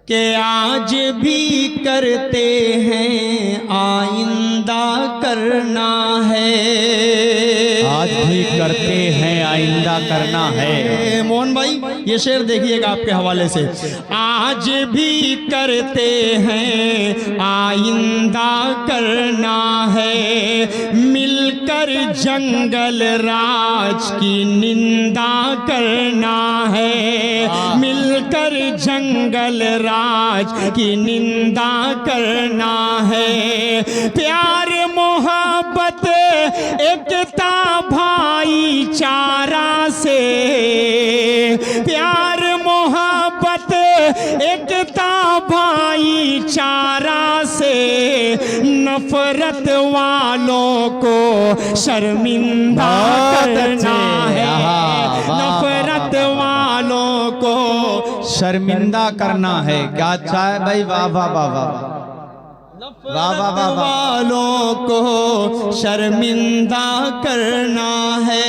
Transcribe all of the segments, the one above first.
कि आज भी करते हैं आइंदा करना है, आज भी करते हैं आइंदा करना है। मोहन भाई ये शेर देखिएगा आपके हवाले से। आज भी करते हैं आइंदा करना है, मिलकर जंगल राज की निंदा करना है, मिलकर जंगल राज की निंदा करना है। प्यार मोहब्बत एकता भाईचारा से, प्यार मोहब्बत एकता भाईचारा से, नफरत वालों को शर्मिंदा करना है, नफरत वालों को शर्मिंदा करना है। क्या अच्छा है भाई, वाह वाह वाह वाह वालों को शर्मिंदा करना है।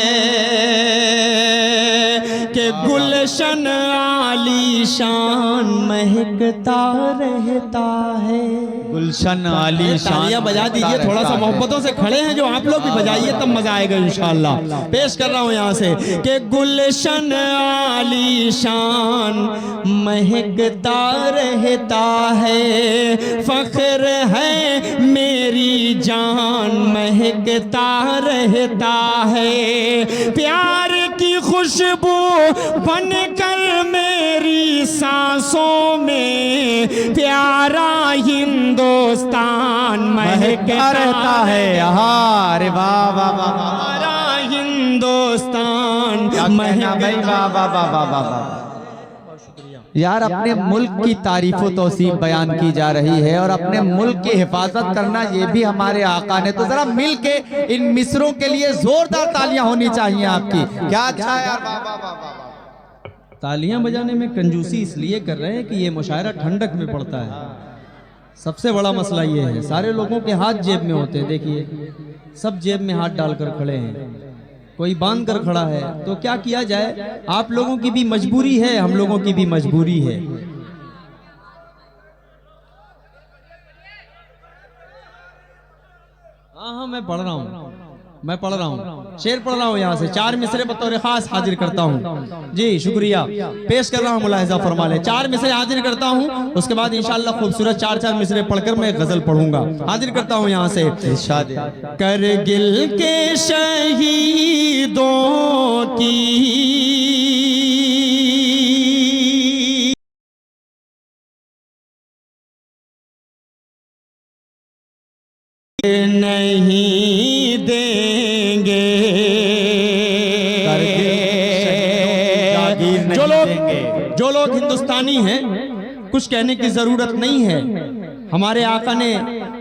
कि गुलशन आलीशान महकता रहता है। गुलशन आलीशान, तालियां बजा दीजिए, थोड़ा सा मोहब्बतों से खड़े हैं जो आप लोग भी बजाइए, तब मजा आएगा इंशाअल्लाह। पेश कर रहा हूं यहां से कि गुलशन आलीशान महकता रहता है, फख्र है मेरी जान महकता रहता है, प्यार की खुशबू बनकर मेरी सांसों में, प्यारा हिंदुस्तान महकता रहता है। अरे वाह वाह वाह, प्यारा हिंदुस्तान भाई वाह वाह वाह वाह वाह। यार अपने मुल्क की तारीफो तौसीफ बयान की जा रही है और अपने मुल्क की हिफाजत करना ये भी हमारे आका ने, तो जरा मिल के इन मिसरों के लिए जोरदार तालियां होनी चाहिए आपकी। क्या अच्छा है यार, वाह वाह वाह वाह। तालियां बजाने में कंजूसी इसलिए कर रहे हैं कि ये मुशायरा ठंडक में पड़ता है। सबसे बड़ा मसला ये है, सारे लोगों के हाथ जेब में होते हैं, देखिए सब जेब में हाथ डालकर खड़े हैं, कोई बांध कर खड़ा है, तो क्या किया जाए। आप लोगों की भी मजबूरी है, हम लोगों की भी मजबूरी है। हाँ मैं पढ़ रहा हूँ, मैं पढ़ रहा हूँ, शेर पढ़ रहा हूँ, यहाँ से 4 मिसरे बतौर खास हाजिर करता हूँ। जी शुक्रिया, पेश कर रहा हूँ, मुलाहिजा फरमा ले। 4 मिसरे हाजिर करता हूँ, उसके बाद इंशाअल्लाह खूबसूरत 4 मिसरे पढ़कर मैं गजल पढ़ूंगा। हाजिर करता हूँ यहाँ से। करगिल के शहीदों की नहीं देंगे, जो लोग हिंदुस्तानी हैं, कुछ कहने की जरूरत नहीं है। हमारे आका ने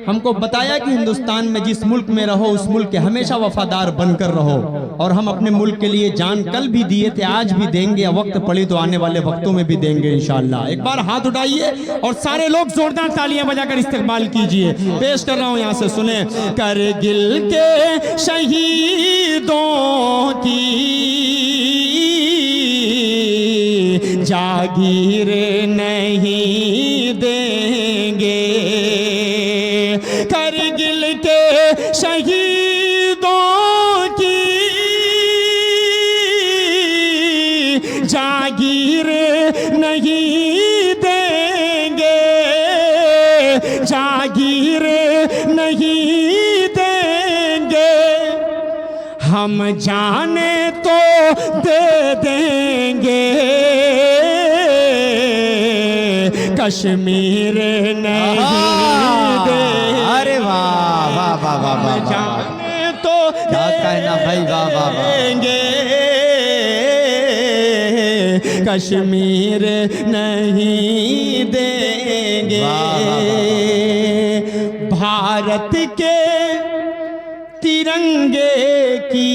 हमको बताया कि हिंदुस्तान में जिस मुल्क में रहो उस मुल्क के हमेशा वफादार बनकर रहो, और हम अपने मुल्क के लिए जान कल भी दिए थे, आज भी देंगे, वक्त पड़ी तो आने वाले वक्तों में भी देंगे इंशाअल्लाह। एक बार हाथ उठाइए और सारे लोग जोरदार तालियां बजाकर इस्तेमाल कीजिए। पेश कर रहा हूं यहां से, सुने। करगिल के शहीदों की जागीर नहीं देंगे, करगिल के शहीदों की जागीर नहीं देंगे, जागीर नहीं देंगे, हम जाने तो दे देंगे, कश्मीर नहीं देंगे। अरे वाह वाह वाह वाह वाह, जाने तो क्या कहना भाई, वाह वाह वाह। कश्मीर नहीं देंगे, भारत के तिरंगे की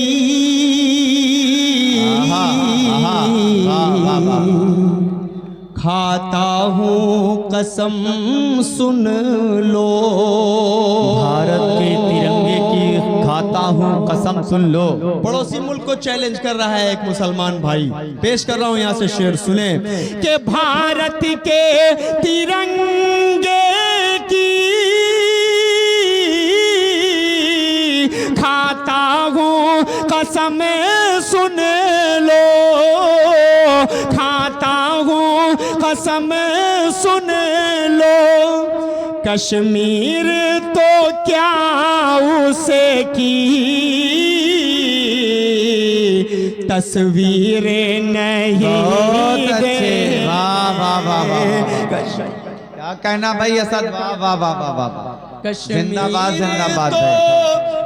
खाता हूँ कसम सुन लो, भारत के तिरंगे की आता हूँ कसम सुन लो। पड़ोसी मुल्क को चैलेंज कर रहा है एक मुसलमान भाई। पेश कर रहा हूं यहां से शेर, सुने कि भारत के तिरंगे की खाता हूं कसम सुन लो, खाता हूं कसम सुन लो। कश्मीर तो क्या उसे की तस्वीर नहीं बहुत अच्छे, दे। वाह वाह वाह वाह। क्या कहना भाई असद, वाह वाह वाह वाह वाह। जिंदाबाद जिंदाबाद तो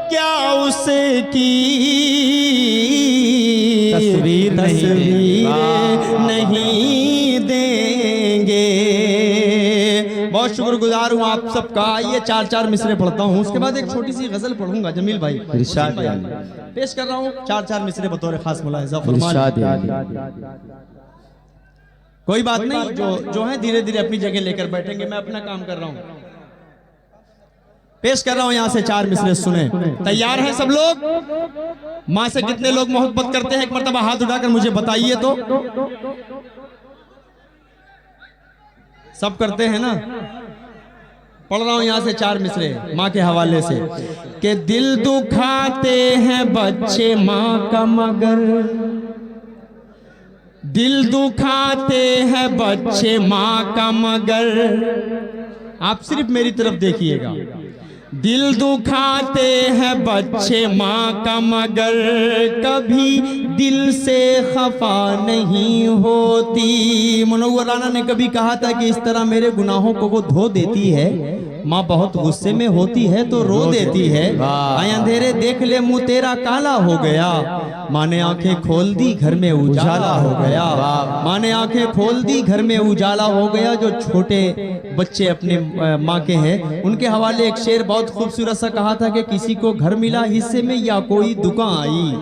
क्या उसकी तस्वीर नहीं देंगे। बहुत शुक्रगुजार हूँ आप सबका। ये 4-4 मिसरे पढ़ता हूँ, उसके बाद एक छोटी सी गजल पढ़ूंगा जमील भाई। इरशाद पेश कर रहा हूँ 4-4 मिसरे बतौर खास मुलाहिजा। कोई बात नहीं, जो है धीरे धीरे अपनी जगह लेकर बैठेंगे, मैं अपना काम कर रहा हूँ। पेश कर रहा हूं यहां से 4 मिसरे, सुने। तैयार हैं सब लोग? मां से कितने लोग मोहब्बत करते हैं, एक मर्तबा हाथ उठाकर मुझे बताइए तो। सब करते हैं ना? पढ़ रहा हूं यहां से 4 मिसरे मां के हवाले से कि दिल दुखाते हैं बच्चे मां का मगर, दिल दुखाते हैं बच्चे मां का मगर। आप सिर्फ मेरी तरफ देखिएगा। दिल दुखाते हैं बच्चे माँ का मगर, कभी दिल से खफा नहीं होती। मुनव्वर राना ने कभी कहा था कि इस तरह मेरे गुनाहों को वो धो देती है, माँ बहुत गुस्से में होती है तो रो देती है। आए अंधेरे देख ले मुंह तेरा काला हो गया, माँ ने आंखें खोल दी घर में उजाला हो गया। माँ ने आंखें खोल दी घर में उजाला हो गया। जो छोटे बच्चे अपने माँ के हैं उनके हवाले एक शेर बहुत खूबसूरत सा कहा था कि किसी को घर मिला हिस्से में या कोई दुकान आई,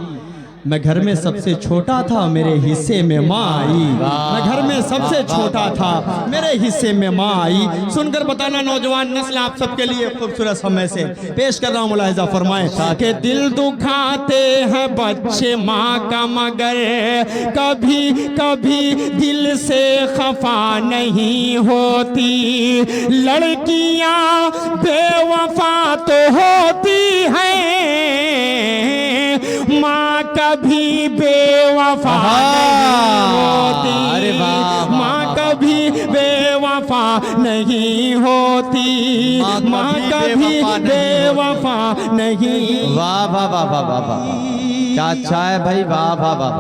मैं घर में सबसे छोटा था मेरे हिस्से में माँ आई। मैं घर में सबसे छोटा था मेरे हिस्से में माँ आई। सुनकर बताना नौजवान नस्ल आप सबके लिए खूबसूरत समय से पेश कर रहा हूँ, मुलाहिजा फरमाएं कि दिल दुखाते हैं बच्चे माँ का मगर, कभी कभी दिल से खफा नहीं होती। लड़कियाँ बेवफा तो होती हैं, माँ कभी बेवफा नहीं होती। माँ कभी बेवफा नहीं होती, माँ कभी बेवफा नहीं। वाह वाह वाह वाह वाह वाह, क्या अच्छा है भाई, वाह वाह वाह।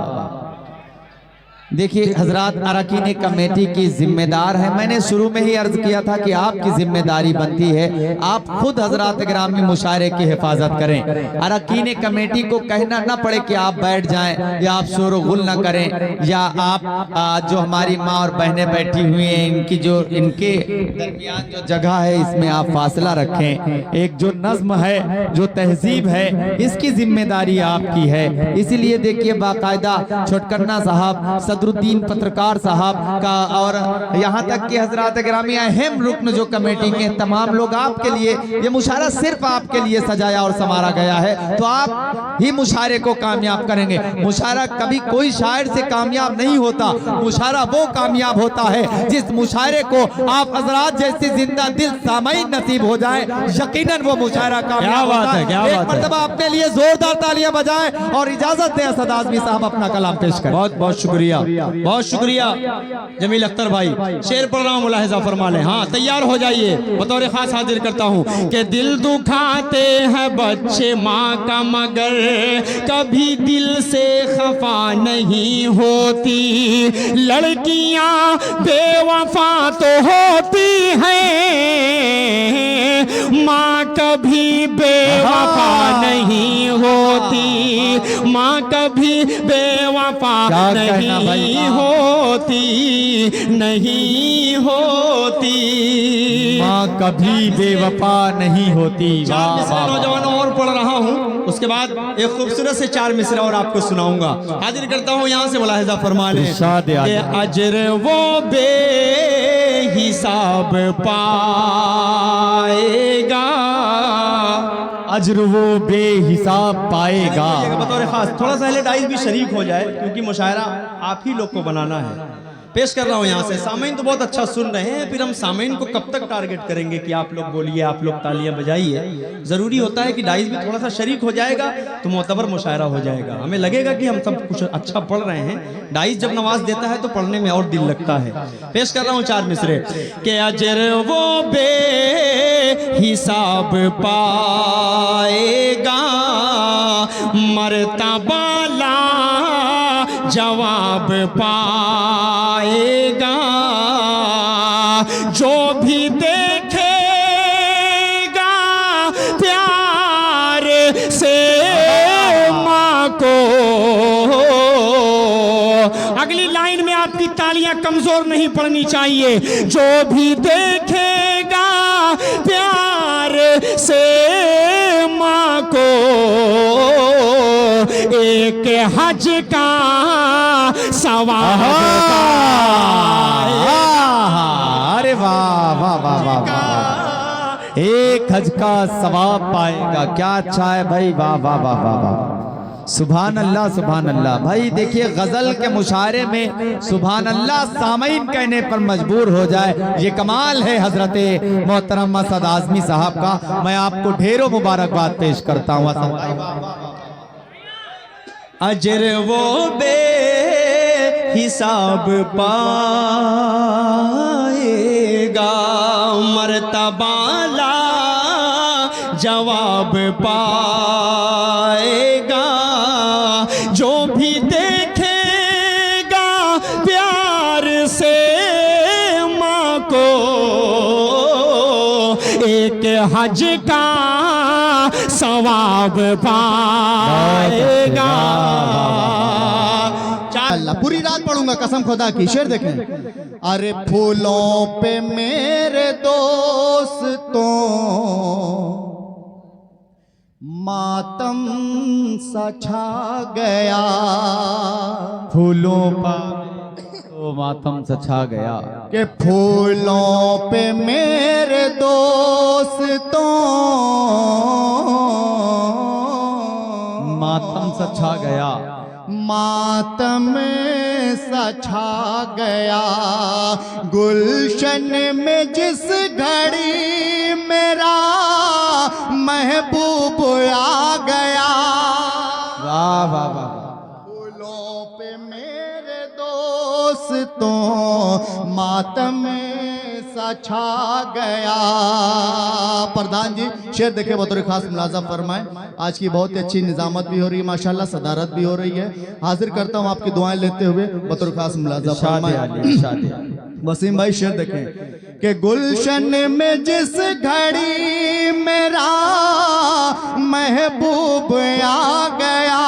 देखिए हजरात, अरकान कमेटी की जिम्मेदार है। मैंने शुरू में ही अर्ज किया था कि आपकी जिम्मेदारी बनती है, आप खुद हजरात ग्रामी मुशायरे की हिफाजत करें। अरकान कमेटी को कहना ना पड़े कि आप बैठ जाएं या आप शोर गुल ना करें, या आप जो हमारी माँ और बहनें बैठी हुई हैं इनकी जो इनके दरमियान जो जगह है इसमें आप फासला रखें। एक जो नज्म है, जो तहजीब है, इसकी जिम्मेदारी आपकी है। इसीलिए देखिए बाकायदा छोटकन्ना साहब, सदरुद्दीन पत्रकार साहब का, और यहाँ तक कि हजरात ग्रामी अहम रुकन जो कमेटी के तमाम लोग, आपके लिए ये मुशायरा सिर्फ आपके लिए सजाया और संवारा गया है, तो आप ही मुशायरे को कामयाब करेंगे। मुशायरा कभी कोई शायर से कामयाब नहीं होता, मुशायरा वो कामयाब होता है जिस मुशायरे को आप हजरात जैसे जिंदा दिल सामाईन नसीब हो जाए, यकीनन वो मुशायरा कामयाब होता है। एक मर्तबा अपने लिए जोरदार तालियां बजाएं और इजाजत दें असद आज़मी साहब अपना कलाम पेश करें। बहुत बहुत शुक्रिया, बहुत शुक्रिया जमील अख्तर भाई। शेर पढ़ रहा हूँ, मुलाहिजा फरमा लें। हाँ तैयार हो जाइए, बतौर खास हाजिर करता हूँ कि दिल दुखाते हैं बच्चे माँ का मगर, कभी दिल से खफा नहीं होती। लड़कियाँ बेवफा तो होती हैं, माँ कभी बेवफा नहीं होती। माँ कभी बेवफा नहीं होती, नहीं होती। माँ कभी बेवफा नहीं होती। चार मिसरे नौजवानों और पढ़ रहा हूँ, उसके बाद एक खूबसूरत से 4 मिसरे और आपको सुनाऊंगा। हाजिर करता हूँ यहाँ से, मुलाहिजा फरमा लें कि अजर वो बेहिसाब पाएगा, अजर वो बेहिसाब पाएगा। बतौर खास थोड़ा सा डाइस भी शरीक हो जाए, क्योंकि मुशायरा आप ही लोग को बनाना है। पेश कर रहा हूँ यहाँ से। सामीन तो बहुत अच्छा सुन रहे हैं, फिर हम सामीन को कब तक टारगेट करेंगे कि आप लोग बोलिए, आप लोग तालियां बजाइए। जरूरी होता है कि डाइस भी थोड़ा सा शरीक हो जाएगा तो मोतबर मुशायरा हो जाएगा। हमें लगेगा कि हम सब कुछ अच्छा पढ़ रहे हैं। डाइस जब नवाज देता है तो पढ़ने में और दिल लगता है। पेश कर रहा हूँ 4 मिसरे के अजर वो बेहिसाब पाएगा, मर्तबा जवाब पाएगा, जो भी देखेगा प्यार से माँ को। अगली लाइन में आपकी तालियां कमजोर नहीं पड़नी चाहिए। जो भी देखेगा प्यार से माँ को, एक हज का सवाब। अरे वाह वाह वाह वाह वाह, एक हज का सवाब पाएगा। क्या अच्छा है भाई, वाह वाह वाह वाह वाह, सुभान अल्लाह सुभान अल्लाह। भाई देखिए गजल के मुशायरे में सुभान अल्लाह सामीन कहने पर मजबूर हो जाए, ये कमाल है हजरत मोहतरम असद आजमी साहब का। मैं आपको ढेरों मुबारकबाद पेश करता हूँ। अजर वो बेहिसाब पाएगा, मर्तबा जवाब पाएगा, जो भी देखेगा प्यार से माँ को, एक हज का सवाब पाएगा। अल्लाह पूरी रात पढ़ूंगा कसम खुदा की। शेर देखें। अरे फूलों पे मेरे दोस्तों मातम सा छा गया, फूलों पर तो मातम सा छा गया, के फूलों पे मेरे दोस्तों मातम सा छा गया, मातम सा छा गया, गुलशन में जिस घड़ी मेरा महबूब आ गया। वाह वाह वाह, फूलों पे मेरे दोस्तों मातम सा छा गया। प्रधान जी शेर देखे बतौर खास मुलाजा फरमाए। आज की बहुत ही अच्छी निजामत भी हो रही है माशाल्लाह, सदारत भी हो रही है। हाजिर करता हूँ आपकी दुआएं लेते हुए बतौर खास मुलाजा फरमाए। वसीम भाई शेर देखें कि गुलशन में जिस घड़ी मेरा महबूब आ गया,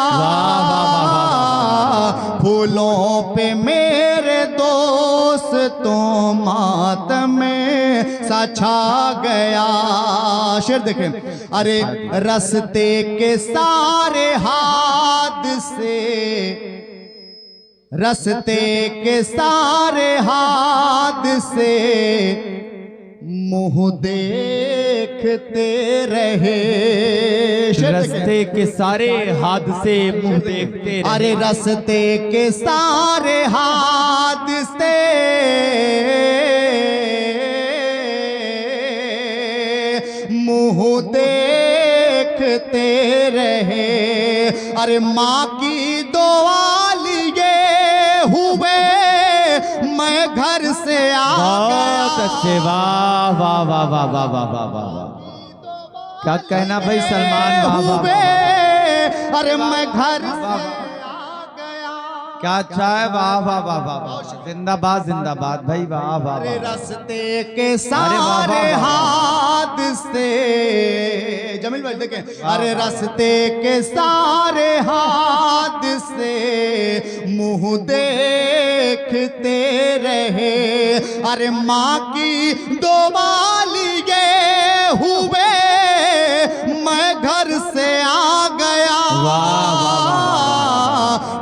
फूलों पे मेरे दोस्तों मातम सा छा गया। शेर देखें। अरे रस्ते के सारे हादसे, रस्ते के सारे हादसे मुँह देखते रहे। रस्ते के सारे हादसे मुँह देखते रहे। अरे रस्ते के सारे हादसे मुँह देखते रहे। अरे माँ की दुआ लिए हुए मैं घर से आ गया। अच्छे, वाह वाह वाह वाह वाह वाह वाह वाह, क्या कहना भाई सलमान, वाह वाह। अरे मैं घर से आ गया। क्या अच्छा है, वाह वाह वाह वाह, जिंदाबाद जिंदाबाद भाई, वाह वाह। अरे रस्ते के सारे हादसे, जमील भाई देखें। अरे रस्ते के सारे हादसे मुँह देखते रहे। अरे माँ की दुआ लिए हुए मैं घर से आ गया।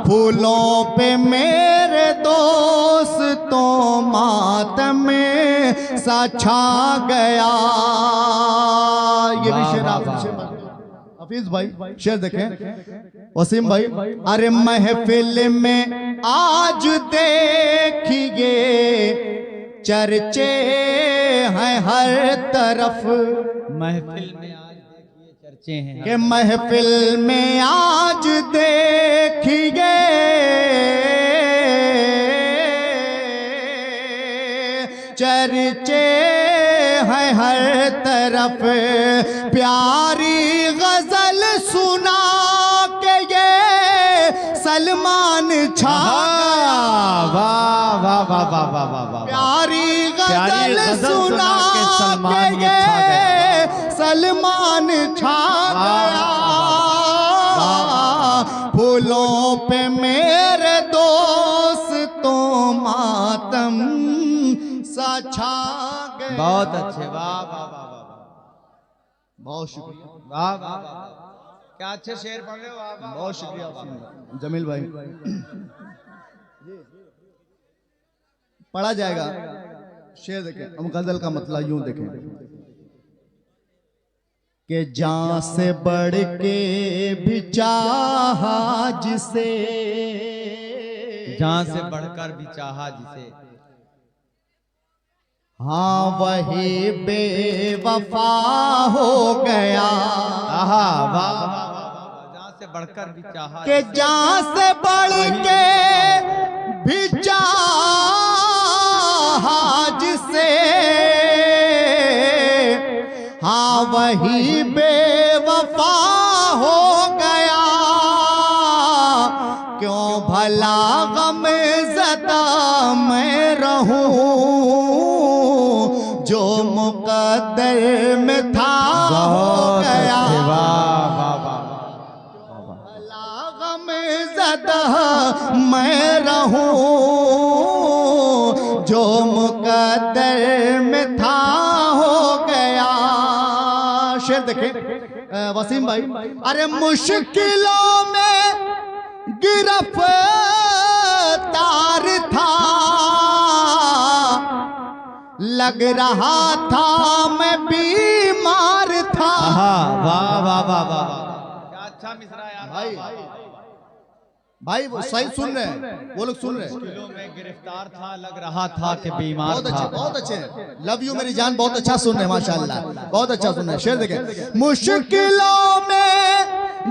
फूलों पे मेरे दोस्तों मातम सा छा गया। ये भी शेर हफीज भाई शेर देखें, वसीम भाई। अरे महफिल में आज देखिए चर्चे हैं हर तरफ, महफिल में आज देखिए चर्चे हैं के महफिल में आज देखिए चर्चे हैं हर तरफ, प्यारी गजल सुना के ये सलमान छा, वाह वाह वाह वाह वाह वाह वाह, प्यारी गजल सुना के ये सलमान छा गया, फूलों पे मेरे दोस्तों मातम सा छा गया। बहुत अच्छे, वाह वाह वाह वाह, बहुत शुक्रिया, वाह वाह वाह, क्या अच्छे शेर पढ़ रहे हो, वाह वाह, बहुत शुक्रिया जमील भाई। पढ़ा जाएगा शेर देखें, हम गजल का मतलब यूं देखें कि जान से बढ़ के भी चाहा जिसे, जान से बढ़कर भी चाहा जिसे, हाँ वही बेवफा हो गया। आहा वाह वाह वाह, जान से बढ़कर भी चाहा कि जान से बढ़ के भी चाहा जिसे, हाँ वही बेवफा हो गया। क्यों भला गम ज़दा मैं रहूं जो मुकद्दर में था हो गया। भला गम ज़दा मैं रहूं जो मुकद्दर में था हो गया। शेर देखें वसीम भाई। अरे मुश्किलों में गिरफ्तार था, लग रहा था मैं बीमार था। वाह वाह वाह वाह, क्या अच्छा मिसरा यार भाई भाई वो सही सुन रहे हैं, वो लोग सुन रहे हैं। मुश्किलों में गिरफ्तार था, लग रहा था कि बीमार बहुत अच्छे, था। बहुत अच्छे, लव यू मेरी जान, बहुत अच्छा सुन रहे हैं माशाल्लाह, बहुत अच्छा सुन रहे हैं। शेर देखें, मुश्किलों में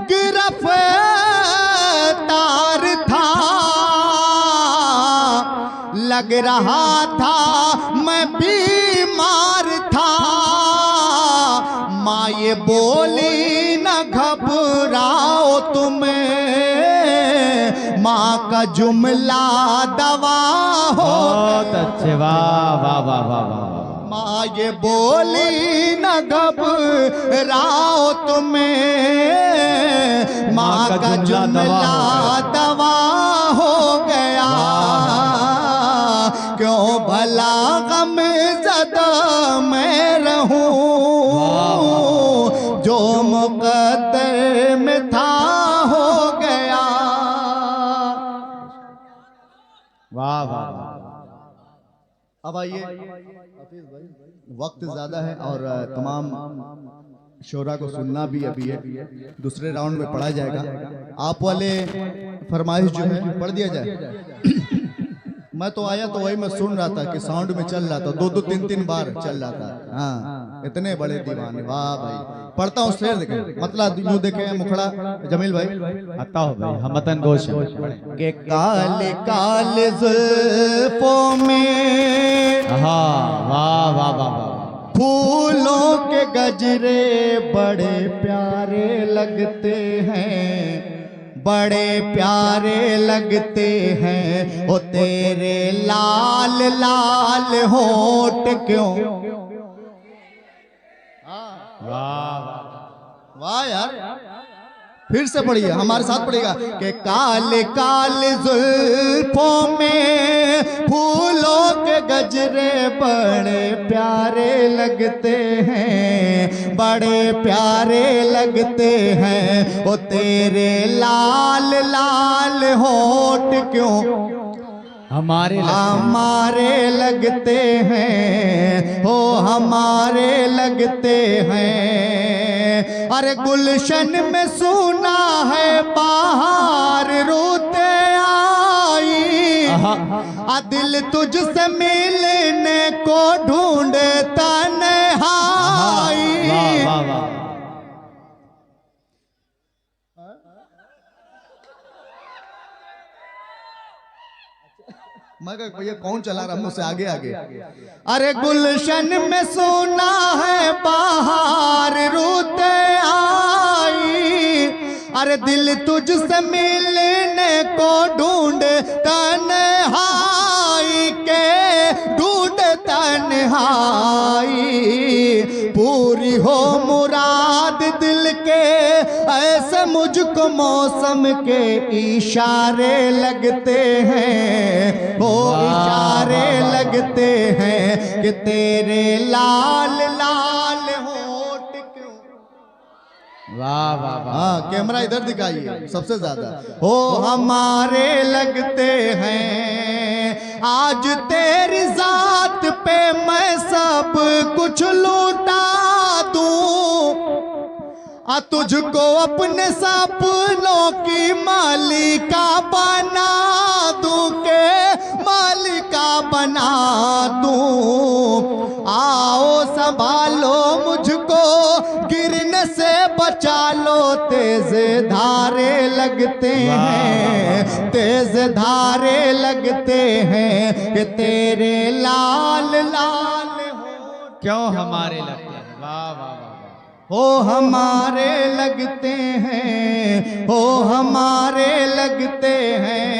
गिरफ्तार था, लग रहा था मैं बीमार था। माँ ये बोली न घबराओ तुम्हें, माँ का जुमला दवा हो। बहुत अच्छे, वाह वाह वाह वाह वाह, माँ ये बोली न घबराओ तुम्हें, माँ का जुमला दवा हो गया। क्यों भला गम ज़दा मैं रहूं जो मुकद्दर में था हो गया। वाह वाह। अब आइए, वक्त ज़्यादा है और तमाम शोरा को सुनना भी अभी है, दूसरे राउंड में पढ़ा जाएगा। आप वाले फरमाइश जो है पढ़ दिया जाए। मैं तो आया तो वही मैं सुन रहा था कि साउंड में चल रहा था, दो दो तीन तीन बार चल रहा था। हाँ इतने बड़े दीवाने, वाह भाई। पढ़ता हूँ शेर देखें, मतलब यूं देखें मुखड़ा जमील भाई। आता हो भाई, हम मतन गोश के काले काले जुल्फों में, हाँ वाह वाह वाह वाह, फूलों के गजरे बड़े प्यारे लगते हैं, बड़े प्यारे लगते हैं। ओ तेरे लाल लाल होठ क्यों। वाह वाह यार, फिर से पढ़िए, हमारे साथ पढ़िएगा कि काले काले जुल्फों में फूलों के गजरे बड़े प्यारे लगते हैं, बड़े प्यारे लगते हैं। ओ तेरे लाल लाल होठ क्यों हमारे लगते हैं, हो हमारे लगते हैं। अरे गुलशन में सुना है बाहर रोते आई, आ दिल तुझसे मिलने को ढूंढे तन्हाई। वाह वाह वाह। मैं कहा भैया कौन चला रहा मुझसे आगे आगे। अरे गुलशन में सोना है बाहर रोते आई, अरे दिल तुझसे मिलने को ढूंढ तन्हाई के ढूंढ तन्हाई। पूरी हो मुराद दिल के ऐसे मुझको मौसम के इशारे लगते हैं, वो इशारे लगते हैं कि तेरे लाल लाल होठ क्यों। वाह वाह वाह। हाँ कैमरा इधर दिखाइए सबसे ज्यादा। हो हमारे लगते हैं, आज तेरी जात पे मैं सब कुछ लूटा दूं, आ तुझको अपने सपनों की मालिका बना दूं के मालिका बना दूं। आओ संभालो मुझको गिरने से बचा लो, तेज धारे लगते हैं, तेज धारे लगते हैं कि तेरे लाल लाल हो। क्यों हमारे लगते हैं। वाह वाह वाह। हो हमारे लगते हैं, हो हमारे लगते हैं।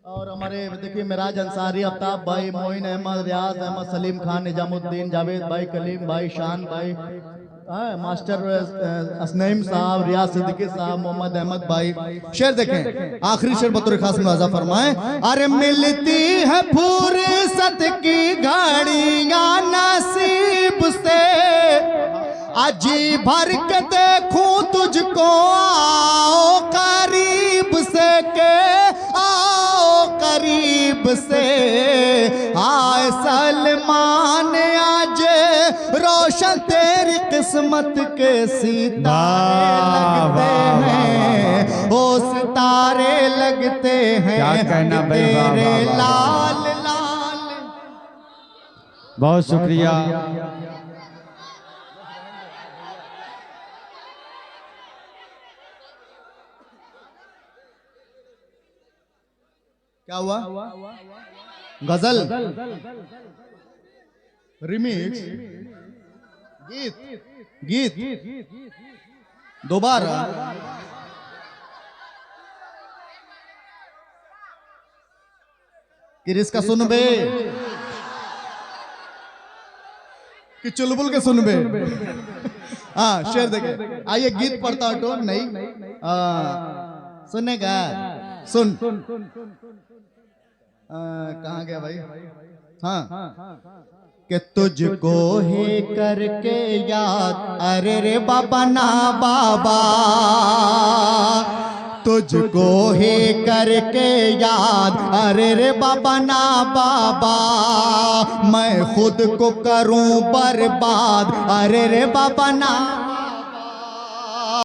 और हमारे देखिए मिराज अंसारी, आफ्ताब भाई, मोइन अहमद, रियाज अहमद, सलीम खान, निजामुद्दीन, जावेद भाई, कलीम भाई, शान भाई, मास्टर असनईम साहब, रियाज सिद्दीकी साहब, मोहम्मद अहमद भाई। शेर देखें, आखिरी शेर बतौर खास मुलाजा फरमाएं। अरे मिलती है फुर्सत की घड़ियां नसीब से, अजी भर के देखूं तुझको आओ करीब से के आओ करीब से। आए सलमान आज रोशन तेरी किस्मत के सितारे लगते हैं, ओ सितारे लगते हैं। क्या कहना भाई, तेरे लाल लाल। बहुत शुक्रिया। क्या हुआ? गजल, रिमिक्स, गीत, गीत दोबारा। किरिस का सुनबे कि चुलबुल के सुनबे। हाँ शेर देखे। आइए गीत पढ़ता हूं तो नहीं सुनेगा। सुन कहाँ गया भाई? हाँ कि तुझको ही करके याद, अरे रे बाबा ना बाबा, तुझको ही करके याद, अरे रे बाबा ना बाबा, मैं खुद को करूं बर्बाद, अरे रे बाबा ना